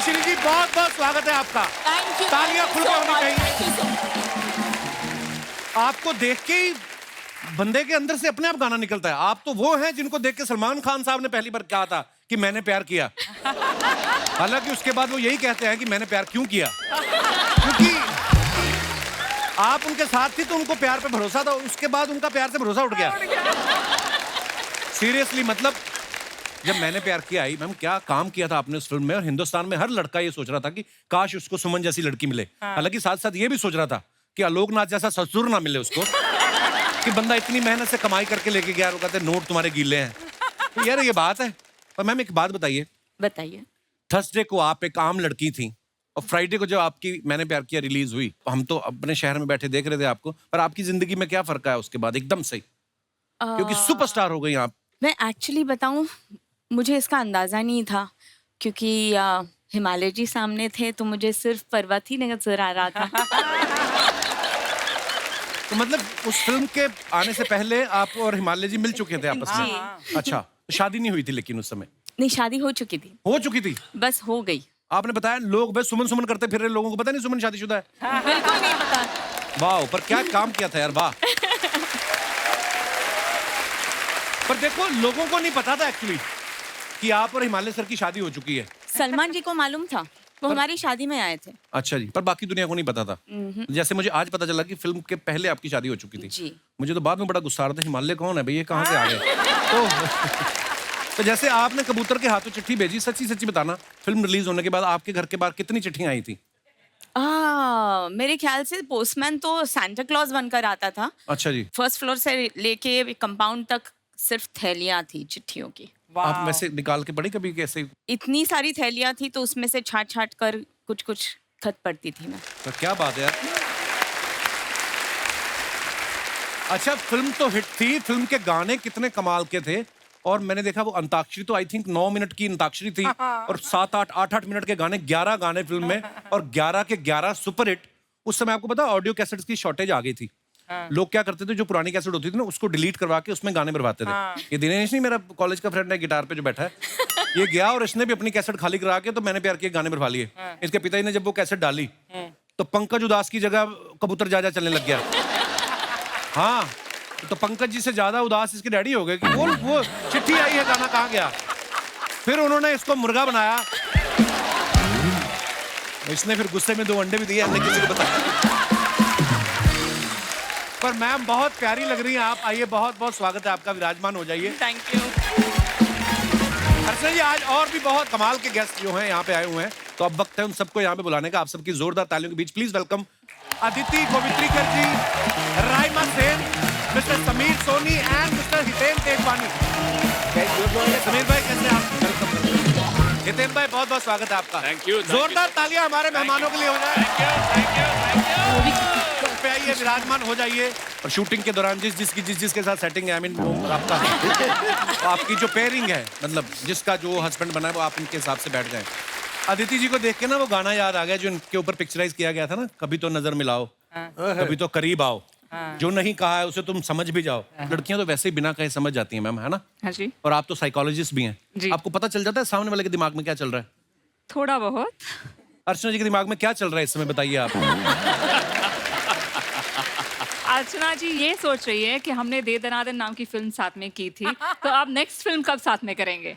चलिए श्री जी, बहुत बहुत स्वागत है आपका। Thank you. तालियां खुल के होनी चाहिए। आपको देख के ही बंदे के अंदर से अपने आप गाना निकलता है। आप तो वो हैं जिनको देख के सलमान खान साहब ने पहली बार कहा था कि मैंने प्यार किया। हालांकि उसके बाद वो यही कहते हैं कि मैंने प्यार क्यों किया, क्योंकि आप उनके साथ थी तो उनको प्यार पे भरोसा था, उसके बाद उनका प्यार से भरोसा उठ गया। सीरियसली, मतलब जब मैंने प्यार किया आई, मैम क्या काम किया था आपने उस फिल्म में, और हिंदुस्तान में हर लड़का ये सोच रहा था कि काश उसको सुमन जैसी लड़की मिले। हालांकि साथ साथ ये भी सोच रहा था कि आलोकनाथ जैसा ससुर ना मिले उसको, कि बंदा इतनी मेहनत से कमाई करके लेके गया, वो कहते नोट तुम्हारे गीले हैं। तो यार ये बात है। पर मैम एक बात बताइए, बताइए। थर्सडे को आप एक आम लड़की थी और फ्राइडे को जब आपकी मैंने प्यार किया रिलीज हुई, हम तो अपने शहर में बैठे देख रहे थे आपको, पर आपकी जिंदगी में क्या फर्क आया उसके बाद एकदम से, क्योंकि सुपरस्टार हो गई आप। मैं एक्चुअली बताऊं, मुझे इसका अंदाजा नहीं था, क्योंकि हिमालय जी सामने थे तो मुझे सिर्फ पर्वत ही नजर आ रहा था। तो मतलब उस फिल्म के आने से पहले आप और हिमालय जी मिल चुके थे आपस में? अच्छा, तो शादी नहीं हुई थी लेकिन उस समय? नहीं, शादी हो चुकी थी। हो चुकी थी? बस हो गई। आपने बताया लोग बस सुमन सुमन करते फिर रहे, लोगों को पता नहीं सुमन शादीशुदा है। बिल्कुल नहीं पता। वाह, पर क्या काम किया था यार, वाह। पर देखो लोगों को नहीं पता था एक्चुअली कि आप और हिमालय सर की शादी हो चुकी है। सलमान जी को मालूम था, वो हमारी शादी में आए थे। अच्छा जी, पर बाकी दुनिया को नहीं पता था। जैसे मुझे आज पता चला कि फिल्म के पहले आपकी शादी हो चुकी थी जी। मुझे तो बाद में बड़ा गुस्सा आ रहा था, हिमालय कौन है भाई, ये कहाँ से आ गए। तो जैसे आपने कबूतर के हाथों चिट्ठी भेजी, सच्ची सच्ची बताना, फिल्म रिलीज होने के बाद आपके घर के बाहर कितनी चिट्ठियां आई थी? मेरे ख्याल से पोस्टमैन तो सांता क्लॉज बनकर आता था। अच्छा जी। फर्स्ट फ्लोर से लेके कंपाउंड तक सिर्फ थैलियां थी चिट्ठियों की। आप वैसे निकाल के पढ़ी कभी कैसे? इतनी सारी थैलियां थी तो उसमें से छाट छाट कर कुछ कुछ खत पढ़ती थी मैं। तो क्या बात है यार। अच्छा, फिल्म तो हिट थी, फिल्म के गाने कितने कमाल के थे, और मैंने देखा वो अंताक्षरी तो आई थिंक 9 मिनट की अंताक्षरी थी, और 7-8 8-8 मिनट के गाने, 11 गाने फिल्म में, और 11 के 11 सुपर हिट। उस समय आपको पता ऑडियो कैसेट्स की शॉर्टेज आ गई थी। लोग क्या करते थे, जो पुरानी कैसेट होती थी ना उसको डिलीट करवा के उसमें गाने भरवाते थे। ये दिनेश नहीं, मेरा कॉलेज का फ्रेंड है, गिटार पे जो बैठा है, ये गया और इसने भी अपनी कैसेट खाली करा के तो मैंने प्यार किए गाने भरवा लिए। इसके पिताजी ने जब वो कैसेट डाली तो पंकज उदास की जगह कबूतर जा चलने लग गया। हाँ, तो पंकज जी से ज्यादा उदास इसके डैडी हो गए कि वो चिट्ठी आई है, गाना कहाँ गया। फिर उन्होंने इसको मुर्गा बनाया, इसने फिर गुस्से में 2 अंडे भी दिए, हमने किसी को बताया। पर मैम बहुत प्यारी लग रही हैं आप, आइए, बहुत बहुत स्वागत है आपका, विराजमान हो जाइए। Thank you. अर्चना जी, आज और भी बहुत कमाल के गेस्ट जो हैं यहाँ पे आए हुए हैं, तो अब वक्त है उन सबको यहाँ पे बुलाने का। आप सबकी जोरदार तालियों के बीच please welcome Aditi Gowitrikar ji, Raima Sen, mister Sameer Soni and mister Hiten Tejwani. Sameer भाई कैसे आप? वेलकम। हितेन भाई बहुत बहुत स्वागत है आपका। Thank you. जोरदार तालियां हमारे मेहमानों के लिए हो जाए। पे आइए, विराजमान हो जाइए। और शूटिंग के दौरान जिसके साथ सेटिंग है, आई मीन आपका आपकी जो पेयरिंग है, मतलब जिसका जो हस्बैंड बना है, वो आप उनके हिसाब से बैठ जाएं। अदिति जी को देख के ना वो गाना याद आ गया जो इनके ऊपर पिक्चराइज किया गया था ना, कभी तो नजर मिलाओ, कभी तो करीब आओ, जो नहीं कहा है उसे तुम समझ भी जाओ। लड़कियां तो वैसे ही बिना कहे समझ जाती हैं मैम, है ना? हाँ जी। और आप तो साइकोलॉजिस्ट भी हैं जी। आपको पता चल जाता है सामने वाले के दिमाग में क्या चल रहा है? थोड़ा बहुत। अर्चना जी के दिमाग में क्या चल रहा है इस समय, बताइए आप। अर्चना जी ये सोच रही है कि हमने दे दनादन नाम की फिल्म साथ में की थी, तो अब नेक्स्ट फिल्म कब साथ में करेंगे?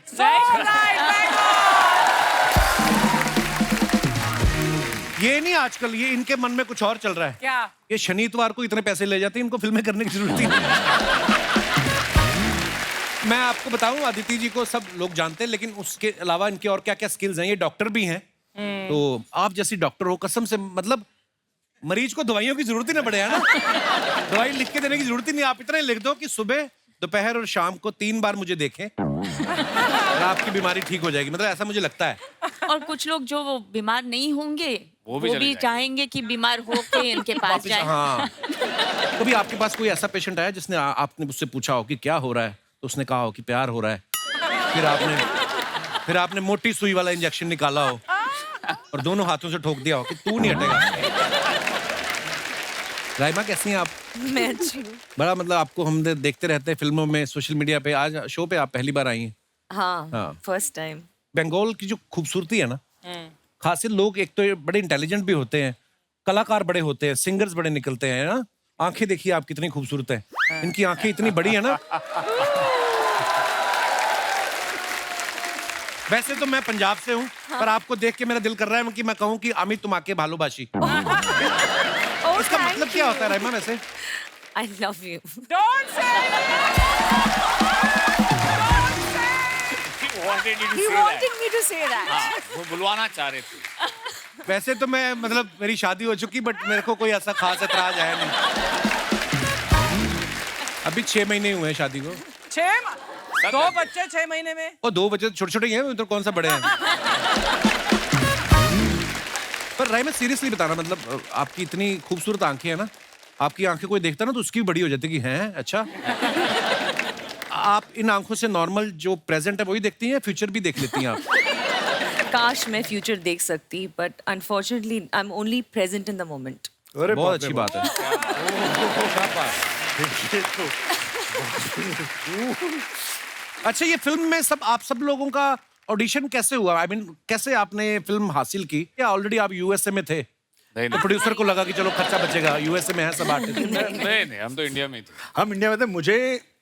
ये नहीं, आजकल ये इनके मन में कुछ और चल रहा है। क्या? ये शनि इतवार को इतने पैसे ले जाते हैं, इनको फिल्में करने की जरूरत ही नहीं। मैं आपको बताऊं, अदिति जी को सब लोग जानते हैं, लेकिन उसके अलावा इनके और क्या क्या स्किल्स हैं। ये डॉक्टर भी हैं, तो आप जैसी डॉक्टर हो, कसम से, मतलब मरीज को दवाइयों की जरूरत ही ना पड़े, है ना? दवाई लिख के देने की जरूरत ही नहीं, आप इतना ही लिख दो कि सुबह, दोपहर और शाम को 3 बार मुझे देखें और आपकी बीमारी ठीक हो जाएगी। मतलब ऐसा मुझे लगता है। और कुछ लोग जो वो बीमार नहीं होंगे वो भी चाहेंगे कि बीमार होके इनके पास वापिस, जाए। हाँ। कभी आपके पास कोई ऐसा पेशेंट आया जिसने आपने उससे पूछा हो कि क्या हो रहा है, तो उसने कहा हो कि प्यार हो रहा है, फिर आपने मोटी सुई वाला इंजेक्शन निकाला हो और दोनों हाथों से ठोक दिया हो कि तू नहीं हटेगा। राइमा कैसी हैं आप? मैं अच्छी हूँ। बड़ा मतलब आपको हम देखते रहते हैं फिल्मों में, सोशल मीडिया पे, आज शो पे आप पहली बार आई हैं। हाँ, हाँ। First time. बंगाल की जो खूबसूरती है ना, खासियत लोग एक तो ये बड़े इंटेलिजेंट भी होते हैं, कलाकार बड़े होते हैं, सिंगर्स बड़े निकलते हैं ना। आंखें देखिए आप कितनी खूबसूरत है, इनकी आंखें इतनी बड़ी है ना। वैसे तो मैं पंजाब से हूँ, पर आपको देख के मेरा दिल कर रहा है कि मैं कहूँ कि अमित तुम आके भालोबाशी। इसका मतलब क्या होता है रहमा वैसे? I love you. Don't say it! He wanted you to He say wanted me to say that. that. हाँ, वो बुलवाना चाह रहे थे। वैसे तो मैं मतलब मेरी शादी हो चुकी, बट मेरे को कोई ऐसा खास एतराज है नहीं। अभी 6 महीने हुए हैं शादी को। 2 बच्चे 6 महीने में। और 2 बच्चे छोटे छोटे ही हैं, तो कौन सा बड़े हैं। पर राय, मैं सीरियसली बताना, मतलब आपकी इतनी खूबसूरत आंखें हैं ना, आपकी आंखें कोई देखता ना तो उसकी भी बड़ी हो जाती कि हैं अच्छा। आप इन आंखों से नॉर्मल जो प्रेजेंट है वही देखती हैं या फ्यूचर भी देख लेती हैं आप? काश मैं फ्यूचर देख सकती, but unfortunately I am only present in the moment. बहुत अच्छी बात है। अच्छा, ये फिल्म में आप सब लोगों का ऑडिशन कैसे हुआ? आई मीन कैसे आपने फिल्म हासिल की? या ऑलरेडी आप यूएसए में थे नहीं तो प्रोड्यूसर को लगा कि चलो खर्चा बचेगा, यूएसए में है सब आर्टिस्ट? नहीं, हम तो इंडिया में ही थे। हम इंडिया में थे। मुझे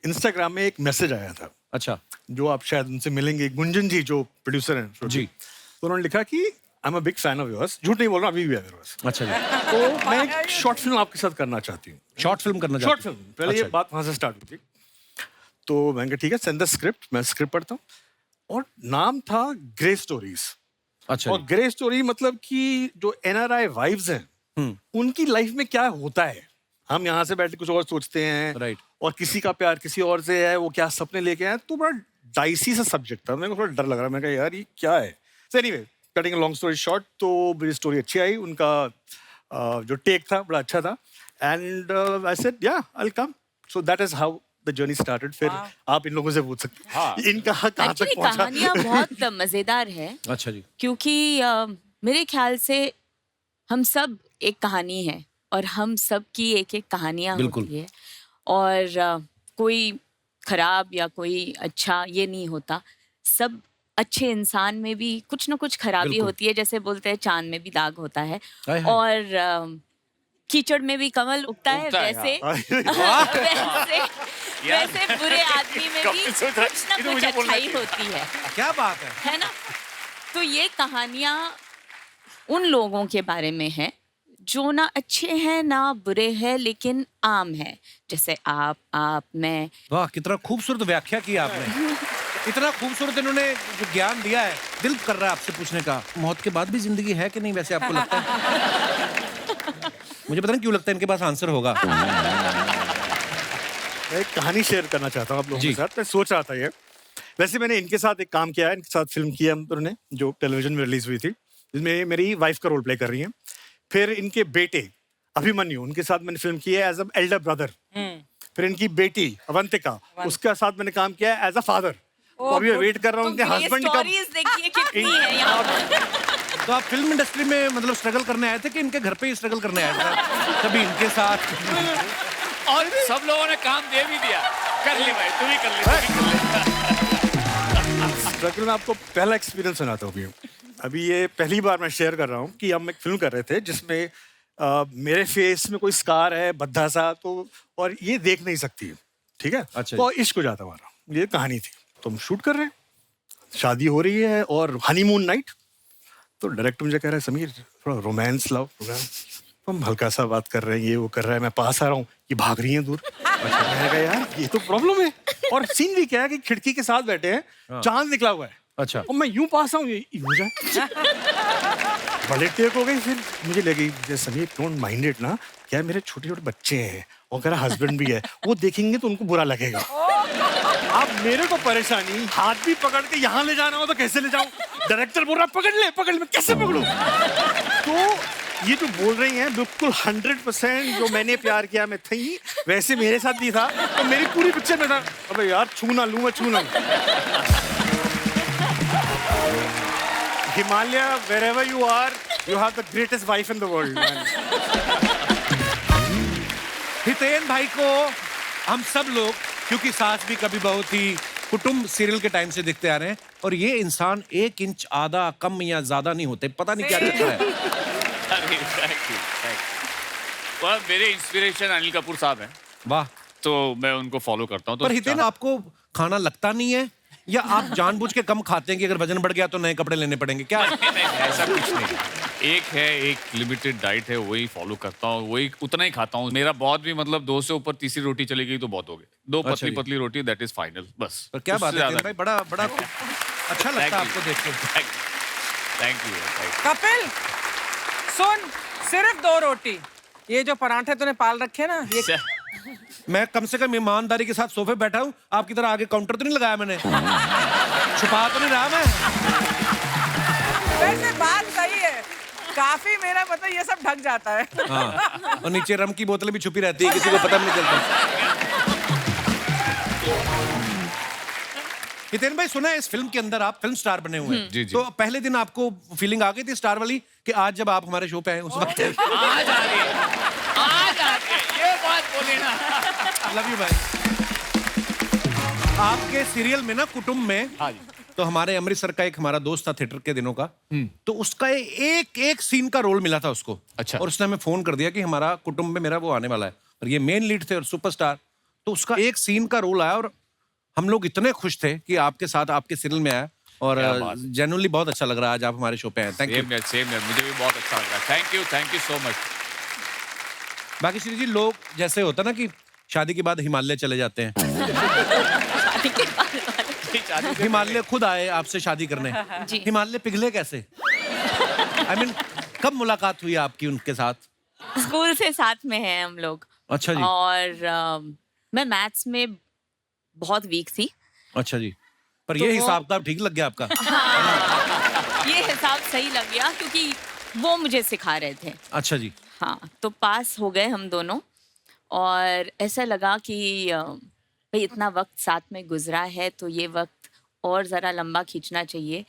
इंस्टाग्राम में एक मैसेज आया था, अच्छा जो आप शायद उनसे मिलेंगे, गुंजन जी जो प्रोड्यूसर हैं जी। तो उन्होंने लिखा कि I am a big fan of yours. झूठ नहीं बोल रहा, अभी भी है मेरे पास। अच्छा जी। तो मैं एक शॉर्ट फिल्म आपके साथ करना चाहती हूँ। शॉर्ट फिल्म करना शॉर्ट चाहते फिल्म, हैं? पहले ये अच्छा। बात वहां से स्टार्ट हुई थी। तो मैंने कहा ठीक है, सेंड द स्क्रिप्ट। मैं स्क्रिप्ट पढ़ता हूँ और नाम था ग्रे स्टोरीज। अच्छा और जी। ग्रे स्टोरी मतलब कि जो एनआरआई वाइव्स हैं उनकी लाइफ में क्या होता है। हम यहाँ से बैठ के कुछ और सोचते हैं, Right. और किसी का प्यार किसी और से है, वो क्या सपने लेके आए। तो बड़ा डाइसी सा सब्जेक्ट था, मेरे को थोड़ा डर लग रहा। मैं कहा यार ये क्या है। So anyway, cutting long story short, तो मेरी स्टोरी अच्छी आई, उनका जो टेक था बड़ा अच्छा था। एंड आई सेड या I will come. So that is how the journey started. फिर आप इन लोगों से पूछ सकते हैं इनका कहाँ तक एक्चुअली पहुंचा। कहानियाँ बहुत मजेदार है, अच्छा जी। क्योंकि मेरे ख्याल से हम सब एक कहानी है और हम सब की एक एक कहानियाँ बिल्कुल। होती है, और कोई खराब या कोई अच्छा ये नहीं होता। सब अच्छे इंसान में भी कुछ ना कुछ खराबी बिल्कुल। होती है, जैसे बोलते हैं चांद में भी दाग होता है, हाय हाय। और कीचड़ में भी कमल उगता है, उगता है, वैसे वैसे बुरे आदमी में भी कभी सोचा- कुछ ना ये तो कुछ मुझे बोलना अच्छाई होती है क्या बात है। ना। तो ये कहानियाँ उन लोगों के बारे में है जो ना अच्छे हैं ना बुरे हैं, लेकिन आम है, जैसे आप मैं। वाह, कितना खूबसूरत व्याख्या की आपने। इतना खूबसूरत इन्होंने जो ज्ञान दिया है, दिल कर रहा है आपसे पूछने का, मौत के बाद भी जिंदगी है कि नहीं वैसे आपको लगता है? मुझे पता नहीं क्यों लगता है इनके पास आंसर होगा। मैं एक कहानी शेयर करना चाहता हूँ आप लोगों जी। के साथ। मैं सोच रहा था ये, वैसे मैंने इनके साथ एक काम किया है, इनके साथ फिल्म की है हम दोनों ने, जो टेलीविजन में रिलीज हुई थी, जिसमें मेरी वाइफ का रोल प्ले कर रही हैं। फिर इनके बेटे अभिमन्यु, उनके साथ मैंने फिल्म की है एज अ एल्डर ब्रदर। फिर इनकी बेटी अवंतिका, उसके साथ मैंने काम किया है एज अ फादर। तो अभी मैं वेट कर रहा हूँ उनके हस्बैंड का। स्टोरीज देखिए कितनी है यहाँ पर। तो आप फिल्म इंडस्ट्री में मतलब स्ट्रगल करने आए थे कि इनके घर पे ही स्ट्रगल करने आए थे? कभी इनके साथ? और सब लोगों ने काम दे भी दिया, कर ले भाई, तू भी कर ले, तू भी कर ले। स्ट्रगल में आपको पहला एक्सपीरियंस सुनाता हूँ अभी ये पहली बार मैं शेयर कर रहा हूँ कि हम एक फिल्म कर रहे थे जिसमें मेरे फेस में कोई स्कार है भद्दा सा, तो और ये देख नहीं सकती है, ठीक है। अच्छा तो इश्क हो जाता हमारा, ये कहानी थी। तो हम शूट कर रहे हैं, शादी हो रही है और हनीमून नाइट। तो डायरेक्टर मुझे कह रहा है समीर थोड़ा रोमांस लाओ, रोमांस। तो हम हल्का सा बात कर रहे हैं, ये वो कर रहा है, मैं पास आ रहा हूँ, ये भाग रही हैं दूर। मैंने कहा यार ये तो प्रॉब्लम है। और सीन भी क्या है कि खिड़की के साथ बैठे हैं, चांद निकला हुआ है, अच्छा। और मैं यूं पास आऊं, ये यूं जाए। बड़े टेक हो गई। फिर मुझे लगी जैसे समीर डोंट माइंड इट ना, क्या मेरे छोटे छोटे बच्चे हैं और मेरा हस्बैंड भी है, वो देखेंगे तो उनको बुरा लगेगा। आप मेरे को परेशानी, हाथ भी पकड़ के यहाँ ले जाना हो तो कैसे ले जाऊं? डायरेक्टर बोल रहा पकड़ ले, मैं कैसे पकड़ूं? तो ये जो बोल रही हैं बिल्कुल 100% जो मैंने प्यार किया मैं थी, वैसे मेरे साथ भी था। तो मेरी पूरी पिक्चर में था अबे यार छू ना लूं, मैं छू ना लूं। Himalaya, wherever you are, you have the greatest wife in the world, man. Hiten भाई को हम सब लोग, क्योंकि सास भी कभी बहू थी, कुटुंब सीरियल के टाइम से देखते आ रहे हैं और ये इंसान 1 इंच आधा कम या ज्यादा नहीं होते, पता नहीं क्या चक्कर है। अरे थैंक यू। वह मेरे इंस्पिरेशन अनिल कपूर साहब हैं, वाह। तो मैं उनको फॉलो करता हूँ। तो पर हितेन, आपको खाना लगता नहीं है या आप जानबूझ के कम खाते हैं कि अगर वजन बढ़ गया तो नए कपड़े लेने पड़ेंगे, क्या? नहीं, ऐसा कुछ नहीं। एक लिमिटेड डाइट है, वही फॉलो करता हूँ, वही उतना ही खाता हूँ। मेरा बहुत भी मतलब 2 से ऊपर तीसरी रोटी चली गई तो बहुत हो गई। 2 अच्छा जी। पतली रोटी, दैट इज फाइनल, बस। पर क्या बात है उससे हितेन भाई, बड़ा बड़ा अच्छा लगता है Thank you. आपको देख के। Thank you. कपिल सुन, सिर्फ 2 रोटी, ये जो पराठे तूने पाल रखे ना, ये मैं कम से कम ईमानदारी के साथ सोफे बैठा हूँ, आपकी तरह आगे काउंटर तो नहीं लगाया मैंने। छुपा तो नहीं रहा मैं। वैसे बात सही है, काफी मेरा पता ये सब ढक जाता है। हाँ, और नीचे रम की बोतलें भी छुपी रहती है, किसी को पता भी नहीं चलता। हितेन भाई, सुना है इस फिल्म के अंदर आप फिल्म स्टार बने हुए हैं। जी, जी। तो पहले दिन आपको फीलिंग आ गई थी स्टार वाली कि आज जब आप हमारे शो पे आए उस वक्त? आज आ रही है, आज आ रही है, ये बात बोली ना। लव यू भाई। आपके सीरियल में ना, कुटुंब में, हाँ जी। तो हमारे अमृतसर का एक हमारा दोस्त था थिएटर के दिनों का, तो उसका एक सीन का रोल मिला था उसको। अच्छा। और उसने हमें फोन कर दिया कि हमारा कुटुंब में मेरा वो आने वाला है, और ये मेन लीड थे और सुपरस्टार। तो उसका एक सीन का रोल आया और हम लोग इतने खुश थे कि आपके साथ आपके सीरियल में आया, और क्या बात है। जेन्युइनली बहुत अच्छा लग रहा है आज आप हमारे शो पे आए। Thank you. सेम है, मुझे भी बहुत अच्छा लग रहा है। Thank you so much. बाकी श्री जी, लोग जैसे होता ना कि शादी के बाद हिमालय चले जाते हैं, हिमालय खुद आए आपसे शादी करने। जी। हिमालय पिघले कैसे? I mean, कब मुलाकात हुई आपकी उनके साथ? स्कूल से साथ में हैं हम लोग। अच्छा जी। और मैं मैथ्स में बहुत वीक थी। अच्छा जी। पर तो ये वो- हिसाब किताब ठीक लग गया आपका? ये हिसाब सही लग गया क्योंकि वो मुझे सिखा रहे थे। अच्छा जी। हाँ, तो पास हो गए हम दोनों, और ऐसा लगा कि भाई इतना वक्त साथ में गुजरा है तो ये वक्त और ज़रा लंबा खींचना चाहिए।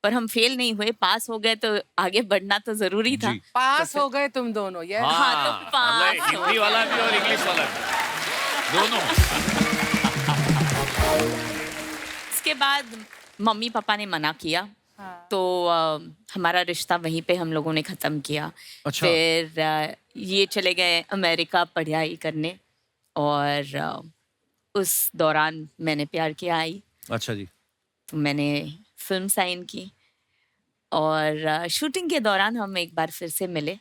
पर हम फेल नहीं हुए, पास हो गए, तो आगे बढ़ना तो ज़रूरी था। जी। पास हो गए तुम दोनों, ये हाँ, तो पास मतलब हो हिंदी वाला भी और इंग्लिश वाला भी, दोनों। इसके बाद मम्मी पापा ने मना किया। तो हमारा रिश्ता वहीं पे हम लोगों ने ख़त्म किया। अच्छा। फिर ये चले गए अमेरिका पढ़ाई करने, और उस दौरान मैंने प्यार किया आई, अच्छा जी। तो मैंने फिल्म साइन की, और शूटिंग के दौरान हम एक बार फिर से मिले।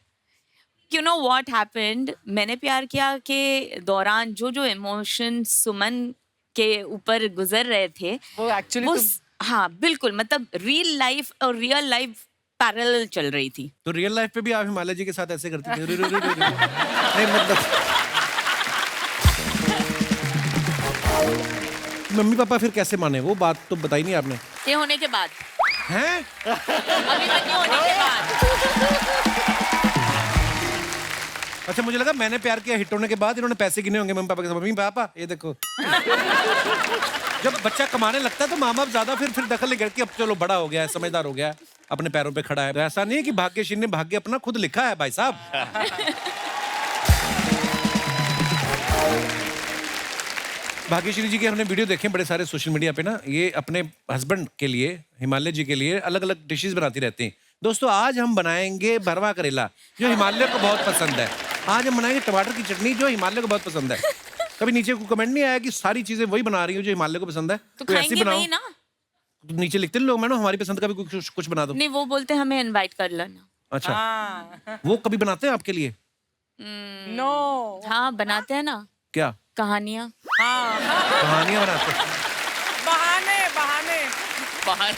यू नो व्हाट हैपेंड, मैंने प्यार किया के दौरान जो जो इमोशन सुमन के ऊपर गुजर रहे थे, वो एक्चुअली वो हाँ बिल्कुल, मतलब रियल लाइफ और रियल लाइफ पैरेलल चल रही थी। तो रियल लाइफ पे भी आप हिमालय जी के साथ ऐसे करती थी? नहीं मतलब मम्मी पापा फिर कैसे माने? वो बात तो बताई नहीं आपने। ये होने के बाद, हैं? अभिमन्यु होने के बाद। अच्छा, मुझे लगा मैंने प्यार किया हिट होने के बाद इन्होंने पैसे गिने होंगे मम्मी पापा के साथ। मम्मी पापा ये देखो। जब बच्चा कमाने लगता है तो माँ बाप ज्यादा फिर दखल नहीं करती। अब चलो बड़ा हो गया है, समझदार हो गया है, अपने पैरों पे खड़ा है। तो ऐसा नहीं है कि भाग्यश्री ने भाग्य अपना खुद लिखा है भाई साहब। भाग्यश्री जी के हमने वीडियो देखे बड़े सारे सोशल मीडिया पे ना, ये अपने हस्बैंड के लिए, हिमालय जी के लिए अलग अलग डिशेस बनाती रहती हैं। दोस्तों, आज हम बनाएंगे भरवा करेला, जो हिमालय को बहुत पसंद है। आज हम बनाएंगे टमाटर की चटनी, जो हिमालय को बहुत पसंद है। कभी नीचे को कमेंट नहीं आया कि सारी चीजें वही बना रही हो जो हिमालय को पसंद है? तो कोई ऐसी खाएंगे बनाओ। वही ना। नीचे लिखते हैं लोग, मैडम हमारी पसंद का भी कुछ बना दो। नहीं, वो बोलते हमें इनवाइट कर लेना। अच्छा, हाँ वो कभी बनाते हैं आपके लिए? नो हाँ, बनाते हैं ना, क्या कहानियाँ। हाँ कहानियां बनाते हैं? बहाने बहाने बाहर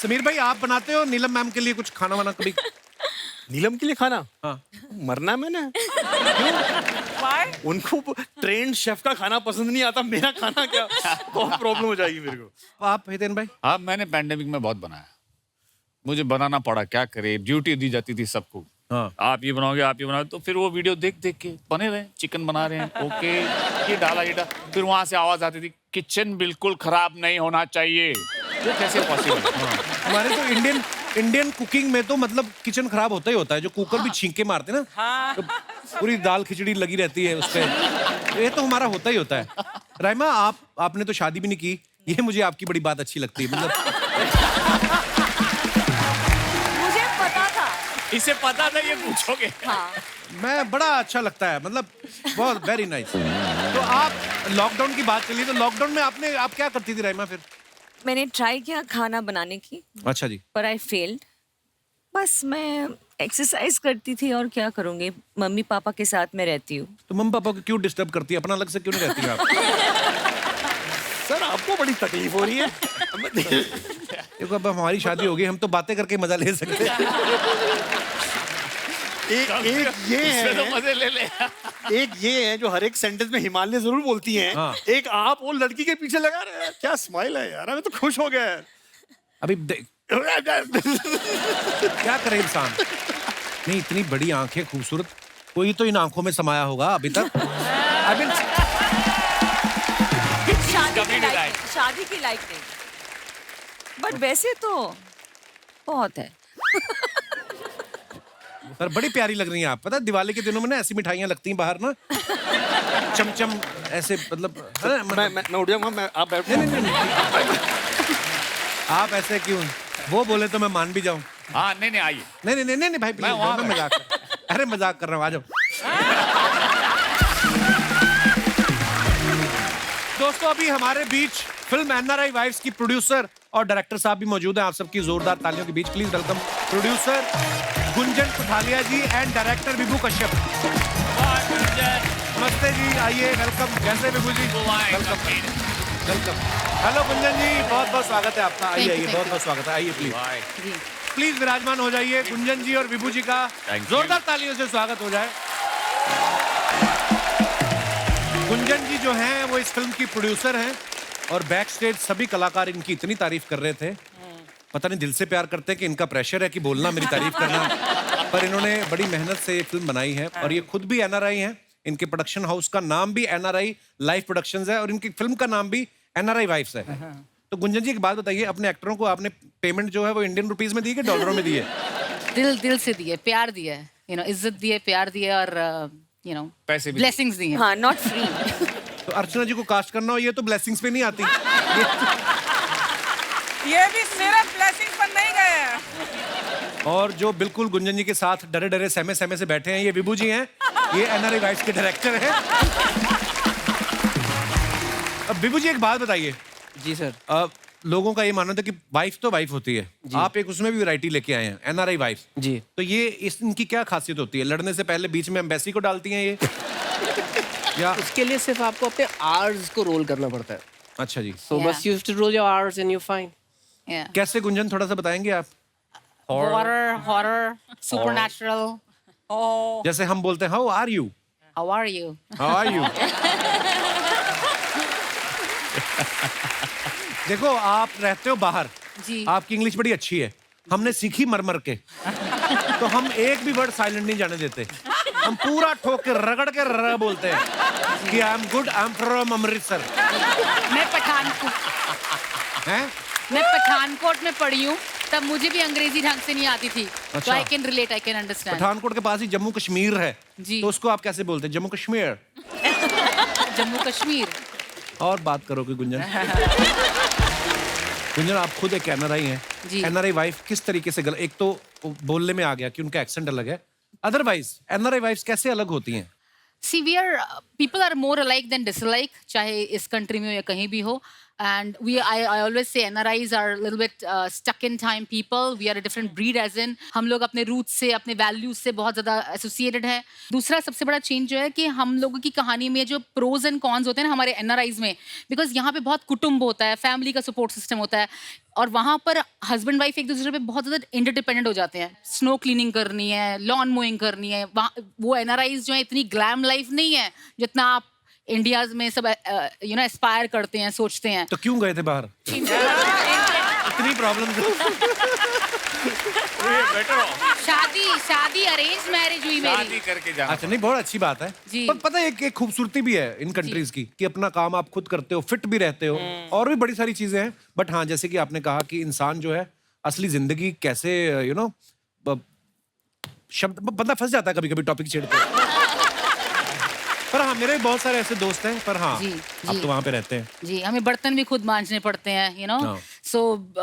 समीर भाई, आप बनाते हो नीलम मैम के लिए कुछ खाना वाना कभी? नीलम के लिए खाना? हाँ। मरना मैंने। Why? उनको ट्रेंड शेफ का खाना पसंद नहीं आता, मेरा खाना क्या? बहुत प्रॉब्लम हो जाएगी मेरे को। आप हितेन भाई? हाँ, मैंने पैंडेमिक में बहुत बनाया, मुझे बनाना पड़ा, क्या करे, ड्यूटी दी जाती थी सबको। हाँ। आप ये बनाओगे, आप ये बनाओगे, तो फिर वो वीडियो देख देख के बने रहे, चिकन बना रहे हैं, ओके, ये डाला। फिर वहां से आवाज आती थी, किचन बिल्कुल खराब नहीं होना चाहिए। वो कैसे पॉसिबल? हमारे तो इंडियन इंडियन कुकिंग में तो मतलब किचन खराब होता ही होता है, जो कुकर भी छींके मारते ना, तो पूरी दाल खिचड़ी लगी रहती है उस पे। ये तो हमारा होता ही होता है। राइमा, आपने तो शादी भी नहीं की, ये मुझे आपकी बड़ी बात अच्छी लगती है। मतलब मुझे पता था। इसे पता था ये पूछोगे। हाँ। मैं बड़ा अच्छा लगता है, मतलब बहुत वेरी नाइस। तो आप लॉकडाउन की बात चली, तो लॉकडाउन में आप क्या करती थी राइमा फिर? मैंने ट्राई किया खाना बनाने की, अच्छा जी। पर आई फेल्ड। बस मैं एक्सरसाइज करती थी और क्या करूँगी, मम्मी पापा के साथ में रहती हूँ। तो मम्मी पापा को क्यों डिस्टर्ब करती है, अपना अलग से क्यों नहीं रहती है आप? सर आपको बड़ी तकलीफ हो रही है। देखो अब हमारी शादी होगी, हम तो बातें करके मजा ले सकते हैं। एक ये इसमें तो है, मजे ले ले। एक ये है जो हर एक सेंटेंस में हिमालय जरूर बोलती हैं। हाँ। एक आप वो लड़की के पीछे लगा रहे हैं। क्या स्माइल है यार, हमें तो खुश हो गया है। अभी क्या करे इंसान। नहीं, इतनी बड़ी आंखें, खूबसूरत, कोई तो इन आंखों में समाया होगा अभी तक। अभी शादी की लायक नहीं, बट वैसे तो बहुत है। पर बड़ी प्यारी लग रही हैं आप। पता है दिवाली के दिनों में ना ऐसी मिठाइयाँ लगती हैं बाहर ना, चमचम ऐसे, मतलब है ना, मैं उठ जाऊंगा, आप बैठ। नहीं, आप ऐसे क्यों? वो बोले तो मैं मान भी जाऊं। हाँ नहीं आइए। नहीं भाई प्लीज, मैं मजाक अरे मजाक कर रहा हूँ, आ जाओ। दोस्तों अभी हमारे बीच फिल्म एनआरआई वाइफ्स की प्रोड्यूसर और डायरेक्टर साहब भी मौजूद हैं। आप सबकी जोरदार तालियों के बीच please welcome producer Gunjan Kuthalia ji and director Vibhu Kashyap. नमस्ते जी, आइए, वेलकम। कैसे Vibhu ji? Welcome welcome. Hello Gunjan ji, बहुत बहुत स्वागत है आपका। आइए आइए, बहुत बहुत स्वागत है, आइए प्लीज प्लीज विराजमान हो जाइए। गुंजन जी और विभू जी का जोरदार तालियों से स्वागत हो जाए। गुंजन जी जो हैं वो इस फिल्म की प्रोड्यूसर हैं और बैक स्टेज सभी कलाकार इनकी इतनी तारीफ कर रहे थे, पता नहीं दिल से प्यार करते हैं कि इनका प्रेशर है कि बोलना, मेरी तारीफ करना, पर इन्होंने बड़ी मेहनत से ये फिल्म बनाई है और ये खुद भी एनआरआई हैं। इनके प्रोडक्शन हाउस का नाम भी एनआरआई लाइफ प्रोडक्शंस है और इनकी फिल्म का नाम भी एनआरआई वाइफ्स है। तो गुंजन जी एक बात बताइए, अपने एक्टरों को आपने पेमेंट जो है वो इंडियन रुपीस में दी कि डॉलरों में दी है? दिल से दिए, प्यार दिया है, इज्जत दिए, प्यार दिए और पैसे भी ब्लेसिंग्स दिए। हाँ, नॉट फ्री। तो अर्चना जी को कास्ट करना हो, ये तो ब्लेसिंग्स पे नहीं आती। ये भी सिर्फ ब्लेसिंग पर नहीं गए हैं। और जो बिल्कुल गुंजन जी के साथ डरे डरे सहमे सहमे से बैठे हैं, ये विभू जी हैं, ये एनआरआई वाइफ्स के डायरेक्टर हैं। अब विभू जी एक बात बताइए। जी सर। अब लोगों का ये मानना था कि वाइफ तो वाइफ होती है, आप एक उसमें भी वैरायटी लेके आए हैं, एनआरआई वाइफ जी। तो ये इनकी क्या खासियत होती है? लड़ने से पहले बीच में एम्बेसी को डालती हैं ये या? उसके लिए सिर्फ आपको अपने आर्स को रोल करना पड़ता है। अच्छा जी। So बस you have to roll your R's and you're fine. कैसे गुंजन, थोड़ा सा बताएंगे आप? Horror, supernatural. जैसे हम बोलते हैं how are you, how are you, how are you. देखो आप रहते हो बाहर जी। आपकी इंग्लिश बड़ी अच्छी है, हमने सीखी मर के, तो हम एक भी वर्ड साइलेंट नहीं जाने देते, हम पूरा ठोक के रगड़ के र बोलते हैं कि I am good, I am from Amritsar. मैं पठानकोट में पढ़ी हूँ, तब मुझे भी अंग्रेजी ढंग से नहीं आती थी। तो I can relate, I can understand. Pathankot के पास ही जम्मू कश्मीर है जी। तो उसको आप कैसे बोलते हैं? जम्मू कश्मीर। जम्मू कश्मीर। और बात करोगे गुंजन? गुंजन आप खुद एक एनआरआई हैं, जी। एनआरआई वाइफ किस तरीके से एक तो बोलने में आ गया कि उनका एक्सेंट अलग है, अदरवाइज एनआरआई वाइफ्स कैसे अलग होती हैं? See, people are more alike than dislike, चाहे इस कंट्री में हो या कहीं भी हो. And I always say NRIs are a little bit stuck in time people. We are a different breed as in हम लोग अपने roots से, अपने values से बहुत ज़्यादा associated हैं. दूसरा सबसे बड़ा change जो है कि हम लोगों की कहानी में जो pros and cons होते हैं ना हमारे NRIs में, because यहाँ पे बहुत कुटुंब होता है, family का support system होता है, और वहाँ पर हस्बैंड वाइफ एक दूसरे पे बहुत ज़्यादा इंटरडिपेंडेंट हो जाते हैं. स्नो क्लीनिंग करनी है, लॉन मोइंग करनी है, वो NRIs जो है इतनी ग्लैम लाइफ नहीं है जितना आप इंडिया में सब एस्पायर करते हैं, सोचते हैं. तो क्यों गए थे बाहर? इतनी प्रॉब्लम शादी अरेंज मैरिज हुई मेरी. शादी करके जाना. अच्छा, नहीं बहुत अच्छी बात है. जी. पर पता है एक खूबसूरती भी है इन कंट्रीज की कि अपना काम आप खुद करते हो, फिट भी रहते हो, और भी बड़ी सारी चीजें हैं. बट हाँ, जैसे कि आपने कहा कि इंसान जो है असली जिंदगी कैसे शब्द बंदा फंस जाता है कभी कभी टॉपिक छेड़ते। पर हाँ, मेरे भी बहुत सारे ऐसे दोस्त हैं, पर हाँ जी, आप जी। तो वहां पे रहते हैं। जी, हमें बर्तन भी खुद मांजने पड़ते हैं, यू नो, हाँ। सो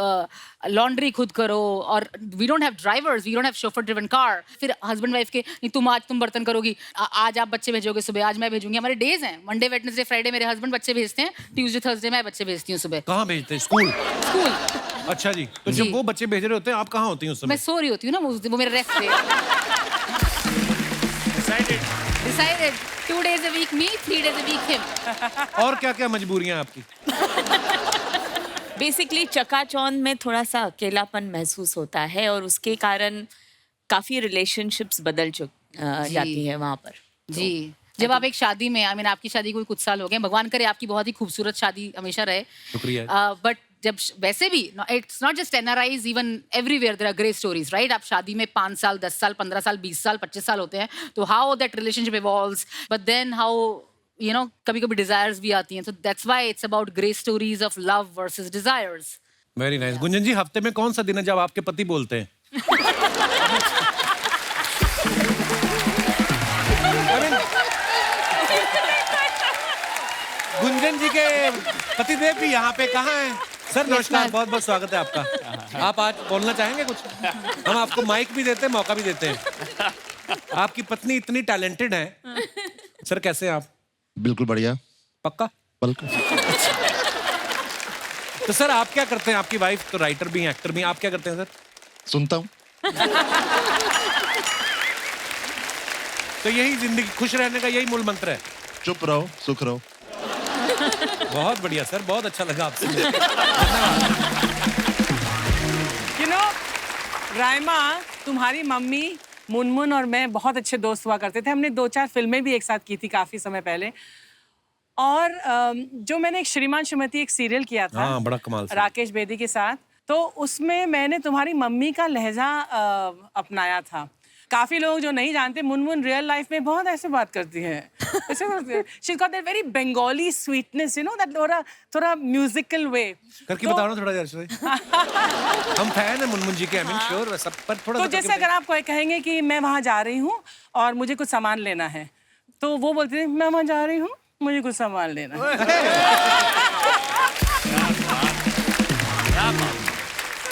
लॉन्ड्री खुद करो, और we don't have drivers, we don't have chauffeur driven car. फिर हस्बैंड वाइफ के, नहीं तुम बर्तन करोगी, आज आप बच्चे भेजोगे सुबह, आज मैं भेजूंगी। हमारे डेज हैं, मंडे वेडनेसडे फ्राइडे मेरे हस्बैंड बच्चे भेजते हैं, ट्यूसडे थर्सडे मैं बच्चे भेजती हूँ सुबह कहाँ भेजते हैं? स्कूल? स्कूल। अच्छा जी, तो जी। जब वो बच्चे भेज रहे होते हैं आप कहाँ होती हैं उस मैं समय? सो रही होती हूँ ना, वो मेरा rest day. Decided 2 days a week me, 3 days a week him. और क्या क्या मजबूरियां आपकी? बेसिकली चकाचौंध में थोड़ा सा अकेलापन महसूस होता है और उसके कारण काफी रिलेशनशिप्स बदल जाती है वहाँ पर। जी, जब आप एक शादी में, आई मीन आपकी शादी को कुछ साल हो गए, भगवान करे आपकी बहुत ही खूबसूरत शादी हमेशा रहे। शुक्रिया। बट जब वैसे भी it's not just NRIs, even everywhere there are great stories, right? आप शादी में 5 साल 10 साल 15 साल 20 साल 25 साल होते हैं, तो how that relationship evolves, but then how you know कभी कभी डिजायर्स भी आती हैं, so that's why it's about great stories of love versus desires. Very nice. Gunjan ji, हफ्ते में कौन सा दिन है जब आपके पति बोलते हैं? I mean, गुंजन जी के पतिदेव भी यहाँ पे कहाँ हैं? सर नमस्कार, बहुत बहुत स्वागत है आपका। आप आज बोलना चाहेंगे कुछ? हम आपको माइक भी देते हैं, मौका भी देते हैं। आपकी पत्नी इतनी टैलेंटेड है। सर कैसे हैं आप? बिल्कुल बढ़िया। पक्का? बिल्कुल। तो सर आप क्या करते हैं? आपकी वाइफ तो राइटर भी हैं, एक्टर भी हैं, आप क्या करते हैं सर? सुनता हूँ। तो यही जिंदगी, खुश रहने का यही मूल मंत्र है। चुप रहो, सुख रहो। बहुत बढ़िया सर, बहुत अच्छा लगा आपसे। यू नो राइमा, तुम्हारी मम्मी मुनमुन और मैं बहुत अच्छे दोस्त हुआ करते थे। हमने 2-4 फिल्में भी एक साथ की थी काफी समय पहले। और जो मैंने एक श्रीमान श्रीमती एक सीरियल किया था, हाँ, बड़ा कमाल से। राकेश बेदी के साथ, तो उसमें मैंने तुम्हारी मम्मी का लहजा अपनाया था। काफी लोग जो नहीं जानते, मुनमुन रियल लाइफ में बहुत ऐसे बात करती है। She got that very Bengali sweetness, you know, that थोड़ा म्यूजिकल वे। करके बताओ ना थोड़ा जैसे। हम फैन हैं मुनमुन जी के, आई एम श्योर, सब पर थोड़ा तो सा जैसे अगर आप कहेंगे कि मैं वहाँ जा रही हूँ और मुझे कुछ सामान लेना है, तो वो बोलती है मैं वहाँ जा रही हूँ, मुझे कुछ सामान लेना है।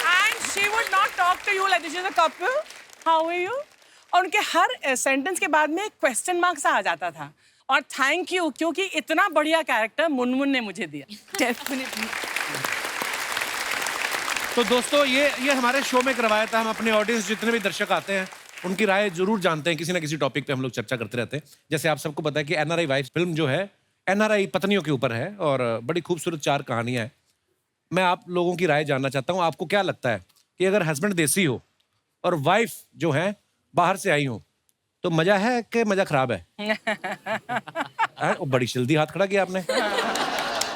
And she would not talk to you like this is a couple. How are you? और उनके हर सेंटेंस के बाद में एक क्वेश्चन मार्क सा आ जाता था। और थैंक यू, क्योंकि इतना बढ़िया कैरेक्टर मुनमुन ने मुझे दिया। डेफिनेटली। तो दोस्तों ये हमारे शो में करवाया था। हम अपने ऑडियंस जितने भी दर्शक आते हैं उनकी राय जरूर जानते हैं, किसी ना किसी टॉपिक पे हम लोग चर्चा करते रहते हैं। जैसे आप सबको पता है कि एनआरआई वाइफ फिल्म जो है एनआरआई पत्नियों के ऊपर है और बड़ी खूबसूरत 4 कहानियां हैं। मैं आप लोगों की राय जानना चाहता हूँ, आपको क्या लगता है कि अगर हस्बैंड देसी हो और वाइफ जो है बाहर से आई हो तो मजा है कि मजा खराब है? ओ, बड़ी जल्दी हाथ खड़ा किया आपने।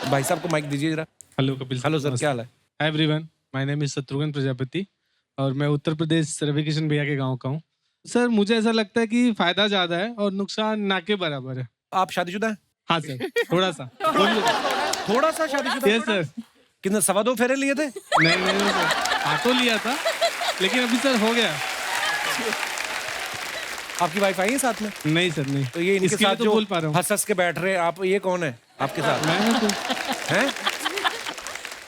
भाई साहब को माइक दीजिए जरा। हेलो कपिल। हेलो सर, क्या हाल है? Hi everyone, my name is Shatrughan Prajapati और मैं उत्तर प्रदेश रविकिशन भैया के गांव का हूँ। सर मुझे ऐसा लगता है कि फायदा ज्यादा है और नुकसान ना के बराबर है। आप शादीशुदा हैं? हाँ सर, थोड़ा सा। थोड़ा सा शादीशुदा? Yes sir. कितने 2.25 फेरे लिए थे? नहीं सर, ऑटो लिया था लेकिन अभी सर हो गया। आपकी वाइफ आई है साथ में? नहीं सर नहीं। तो ये इनके इसके लिए साथ तो जो बोल पा रहा हूँ। हंस के बैठ रहे हैं आप, ये कौन है आपके साथ? मैं तो हैं?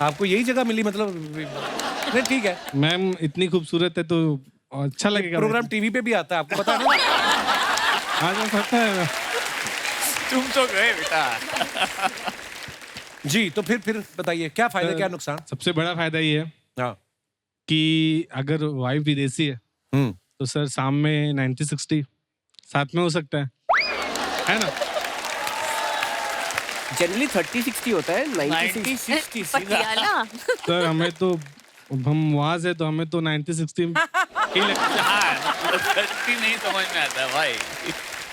आपको यही जगह मिली मतलब? नहीं ठीक है, मैम इतनी खूबसूरत है तो अच्छा लगेगा। प्रोग्राम टीवी पे भी आता है, आपको पता है ना? हाँ सर पता है। तुम तो गए बेटा। जी, तो फिर बताइए क्या फायदा क्या नुकसान? सबसे बड़ा फायदा ये है हाँ। कि अगर वाइफ विदेशी है तो सर शाम में 90-60 साथ में हो सकता है ना? जनरली 30-60 होता है, 90-60 पटियाला। सर हमें तो, हम वहां से तो हमें तो 90-60 ही लगता है। हाँ, 30 नहीं समझ में आता भाई।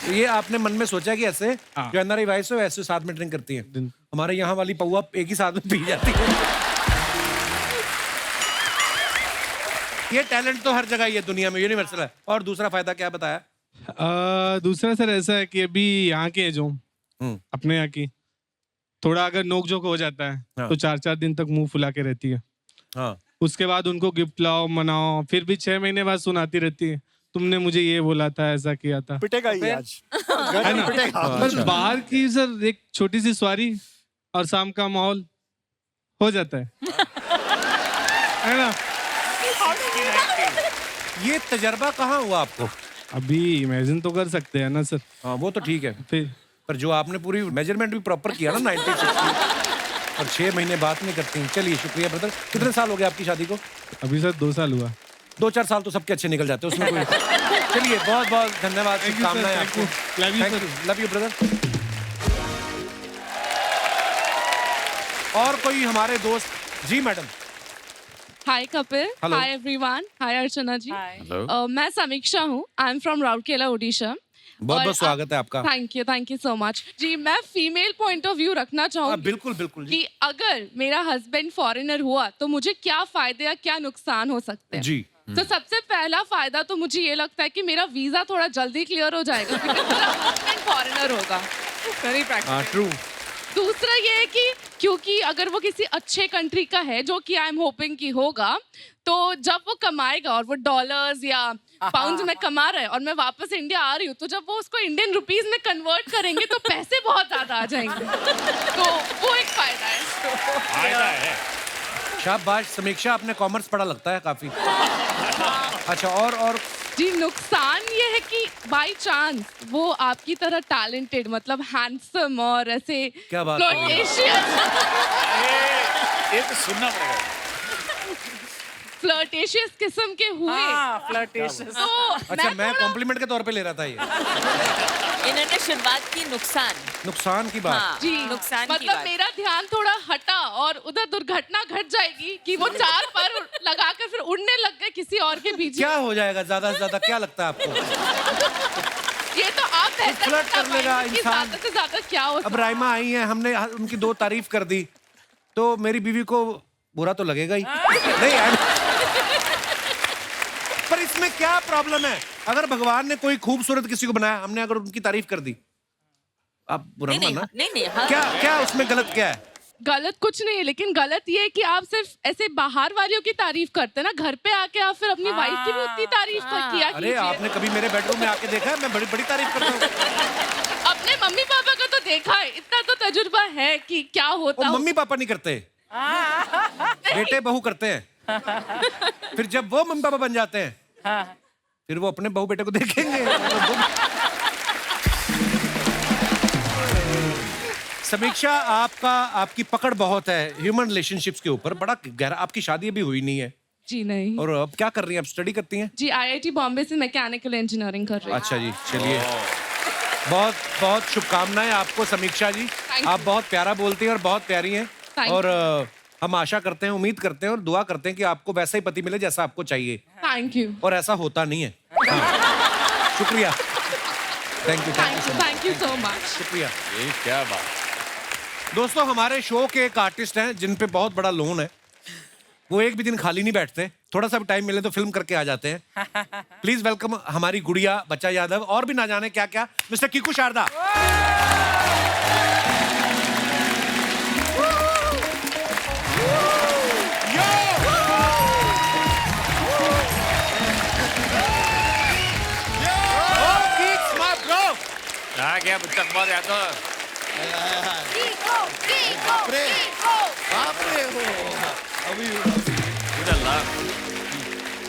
तो ये आपने मन में सोचा कि ऐसे हाँ। जो एनआरआई वाइफ है वैसे साथ में ड्रिंक करती हैं? हमारे यहाँ वाली पौवा एक ही साथ में पी जाती है। ये टैलेंट तो हर जगह ही है दुनिया में, यूनिवर्सल है। और दूसरा फायदा क्या बताया? दूसरा सर ऐसा है कि अभी यहाँ के जो अपने यहाँ की थोड़ा अगर नोक झोंक हो जाता है हाँ। तो 4-4 दिन तक मुंह फुला के रहती है। हाँ। उसके बाद उनको गिफ्ट लाओ मनाओ, फिर भी 6 महीने बाद सुनाती रहती है तुमने मुझे ये बोला था, ऐसा किया था, पिटेगा ही आज, घर है में ना? पिटेगा। बस बाहर की सर एक छोटी सी सवारी और शाम का माहौल हो जाता है ना? ये तजर्बा कहाँ हुआ आपको? अभी इमेजिन तो कर सकते हैं ना सर। हाँ वो तो ठीक है, फिर पर जो आपने पूरी मेजरमेंट भी प्रॉपर किया ना 1960 और 6 महीने बात नहीं करती। चलिए शुक्रिया ब्रदर। कितने साल हो गए आपकी शादी को? अभी सर 2 साल हुआ। 2-4 साल तो सबके अच्छे निकल जाते हैं उसमें कोई। चलिए बहुत बहुत धन्यवाद, शुभकामनाएं आपको। Love you brother. और कोई हमारे दोस्त जी मैडम? हाय कपिल, Hello. हाय एवरीवन, हाय अर्चना जी। हेलो। मैं समीक्षा हूँ, I am from Rourkela Odisha. बहुत बहुत स्वागत है आपका। थैंक यू सो मच जी। मैं फीमेल पॉइंट ऑफ व्यू रखना चाहूँगी बिल्कुल बिल्कुल जी। कि अगर मेरा हस्बैंड फॉरेनर हुआ तो मुझे क्या फायदे या क्या नुकसान हो सकते हैं जी। तो सबसे पहला फायदा तो मुझे ये लगता है कि मेरा वीजा थोड़ा जल्दी क्लियर हो जाएगा क्योंकि मेरा हस्बैंड फॉरेनर होगा। Very practical. ट्रू। दूसरा ये है कि क्योंकि अगर वो किसी अच्छे कंट्री का है जो कि आई एम होपिंग कि होगा, तो जब वो कमाएगा और वो डॉलर्स या पाउंड्स में कमा रहा है और मैं वापस इंडिया आ रही हूँ, तो जब वो उसको इंडियन रुपीस में कन्वर्ट करेंगे तो पैसे बहुत ज्यादा आ जाएंगे। तो वो एक फायदा है। शाबाश समीक्षा, आपने कॉमर्स पढ़ा लगता है काफी। अच्छा और जी नुकसान ये है कि बाय चांस वो आपकी तरह टैलेंटेड मतलब हैंडसम और ऐसे क्या बात कर रही हैं? ये तो सुनना पड़ेगा। फ्लर्टेशियस किस्म के हुए फ्लर्टेशियस। तो अच्छा मैं कॉम्प्लीमेंट के तौर पे ले रहा था ये। इन्होंने शुरुआत की नुकसान की बात। हाँ, जी नुकसान की मतलब बात। मेरा ध्यान थोड़ा हटा और उधर दुर्घटना घट जाएगी कि वो 4 पर लगाकर फिर उड़ने लग गए किसी और के पीछे। क्या हो जाएगा ज्यादा से ज्यादा, क्या लगता है आपको? ये तो आप बेहतर फ्लर्ट कर बता लेगा पाएंगे कि इंसान। ज्यादा से ज्यादा क्या हो अब राइमा आई हैं, हमने उनकी 2 तारीफ कर दी तो मेरी बीवी को बुरा तो लगेगा ही। नहीं पर इसमें क्या प्रॉब्लम है? अगर भगवान ने कोई खूबसूरत किसी को बनाया, हमने अगर उनकी तारीफ कर दी, आप बुरा नहीं मानना। नहीं हाँ। क्या उसमें गलत क्या है? गलत कुछ नहीं है, लेकिन गलत ये है कि आप सिर्फ ऐसे बाहर वालों की तारीफ करते हैं ना, घर पे आके आप फिर अपनी वाइफ की भी उतनी तारीफ किया अरे कीजिए। आपने कभी मेरे बेडरूम में आके देखा है? मैं बड़ी बड़ी तारीफ करता हूँ। अपने मम्मी पापा का तो देखा है, इतना तो तजुर्बा है कि क्या होता वो है। मम्मी पापा नहीं करते, बेटे बहू करते हैं। फिर जब वो मम्मी पापा बन जाते हैं फिर वो अपने बहू बेटे को देखेंगे। समीक्षा, आपकी पकड़ बहुत है ह्यूमन रिलेशनशिप्स के ऊपर, बड़ा गहरा। आपकी शादी अभी हुई नहीं है जी नहीं। और अब क्या कर रही हैं? अब स्टडी करती हैं? जी IIT बॉम्बे से मैकेनिकल इंजीनियरिंग कर रही हूँ। अच्छा जी, चलिए बहुत बहुत शुभकामनाएं आपको समीक्षा जी। आप बहुत प्यारा बोलती हैं और बहुत प्यारी हैं। और हम आशा करते हैं, उम्मीद करते हैं और दुआ करते हैं कि आपको वैसा ही पति मिले जैसा आपको चाहिए। Thank you. और ऐसा होता नहीं है। हाँ। शुक्रिया, थैंक यू सो मच। शुक्रिया। ये क्या बात। दोस्तों, हमारे शो के एक आर्टिस्ट हैं जिन पे बहुत बड़ा लोन है। वो एक भी दिन खाली नहीं बैठते, थोड़ा सा भी टाइम मिले तो फिल्म करके आ जाते हैं। प्लीज वेलकम हमारी गुड़िया बच्चा यादव और भी ना जाने क्या क्या, मिस्टर कीकू शारदा। आ गया बच्चा बहुत यादव।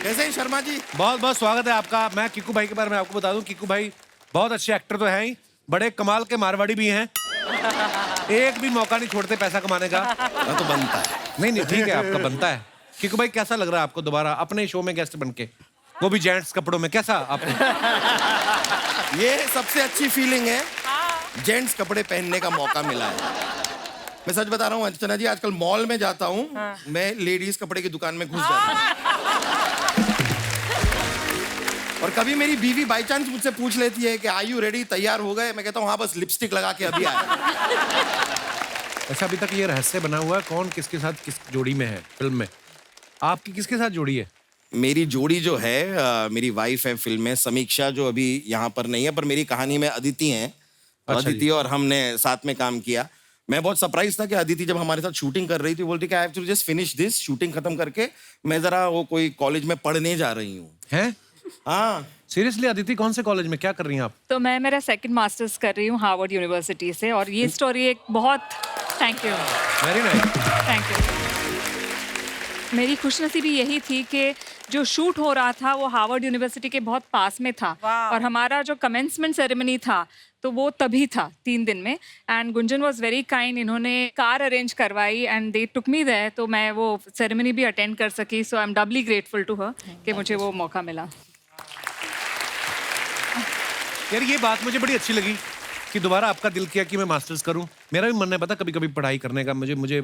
कैसे हैं शर्मा जी? बहुत बहुत स्वागत है आपका। मैं कीकू भाई के बारे में आपको बता दूं, कीकू भाई बहुत अच्छे एक्टर तो हैं ही, बड़े कमाल के मारवाड़ी भी हैं। एक भी मौका नहीं छोड़ते पैसा कमाने का। तो बनता है। नहीं ठीक है, आपका बनता है। कीकू भाई, कैसा लग रहा है आपको दोबारा अपने शो में गेस्ट बनके, वो भी जेंट्स कपड़ों में? कैसा आपको? ये सबसे अच्छी फीलिंग है, जेंट्स कपड़े पहनने का मौका मिला है। मैं सच बता रहा हूँ अर्चना जी, आजकल मॉल में जाता हूँ, मैं लेडीज कपड़े की दुकान में घुस जाता हूँ। और कभी मेरी बीवी बाई चांस मुझसे पूछ लेती है कि आर यू रेडी, तैयार हो गए? मैं कहता हूँ हाँ, बस लिपस्टिक लगा के अभी आया। अच्छा, अभी तक ये रहस्य बना हुआ है कौन किसके साथ किस जोड़ी में है फिल्म में? आपकी किसके साथ जोड़ी है? मेरी जोड़ी जो है मेरी वाइफ है फिल्म में, समीक्षा, जो अभी यहाँ पर नहीं है, पर मेरी कहानी में अदिति हैं। अच्छा अदिति और हमने साथ में काम किया। मैं बहुत सरप्राइज था कि अदिति जब हमारे साथ शूटिंग कर रही थी बोलती कि I have to just finish this, shooting खत्म करके मैं जरा वो कोई कॉलेज में पढ़ने जा रही हूँ। हैं? हाँ सीरियसली अदिति, कौन से कॉलेज में क्या कर रही हैं आप? तो मैं मेरा सेकंड मास्टर्स कर रही हूँ हार्वर्ड यूनिवर्सिटी से, और ये स्टोरी एक बहुत thank you very nice. Thank you. मेरी खुशनसीबी यही थी कि जो शूट हो रहा था वो हार्वर्ड यूनिवर्सिटी के बहुत पास में था, और हमारा जो कमेंसमेंट सेरेमनी था तो वो तभी था 3 दिन में। And Gunjan was very kind, इन्होंने कार अरेंज करवाई and they took me there, तो मैं वो सेरेमनी भी अटेंड कर सकी। So I am doubly grateful to her कि मुझे वो मौका मिला। यार ये बात मुझे बड़ी अच्छी लगी कि दोबारा आपका दिल किया कि मैं मास्टर्स करूं। मेरा भी मन है पता कभी कभी पढ़ाई करने का, मुझे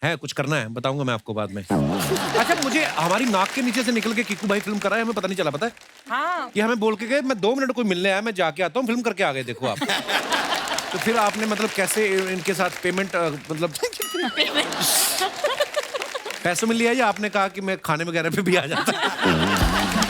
है कुछ करना है, बताऊंगा मैं आपको बाद में। अच्छा, मुझे हमारी नाक के नीचे से निकल के कीकू भाई फिल्म कर रहा है, हमें पता नहीं चला, पता है? हाँ। ये हमें बोल के गए मैं 2 मिनट कोई मिलने आया, मैं जाके आता हूँ, फिल्म करके आ गए, देखो आप। तो फिर आपने मतलब कैसे इनके साथ पेमेंट मतलब पैसों में लिया, या आपने कहा कि मैं खाने वगैरह पे भी आ जाता?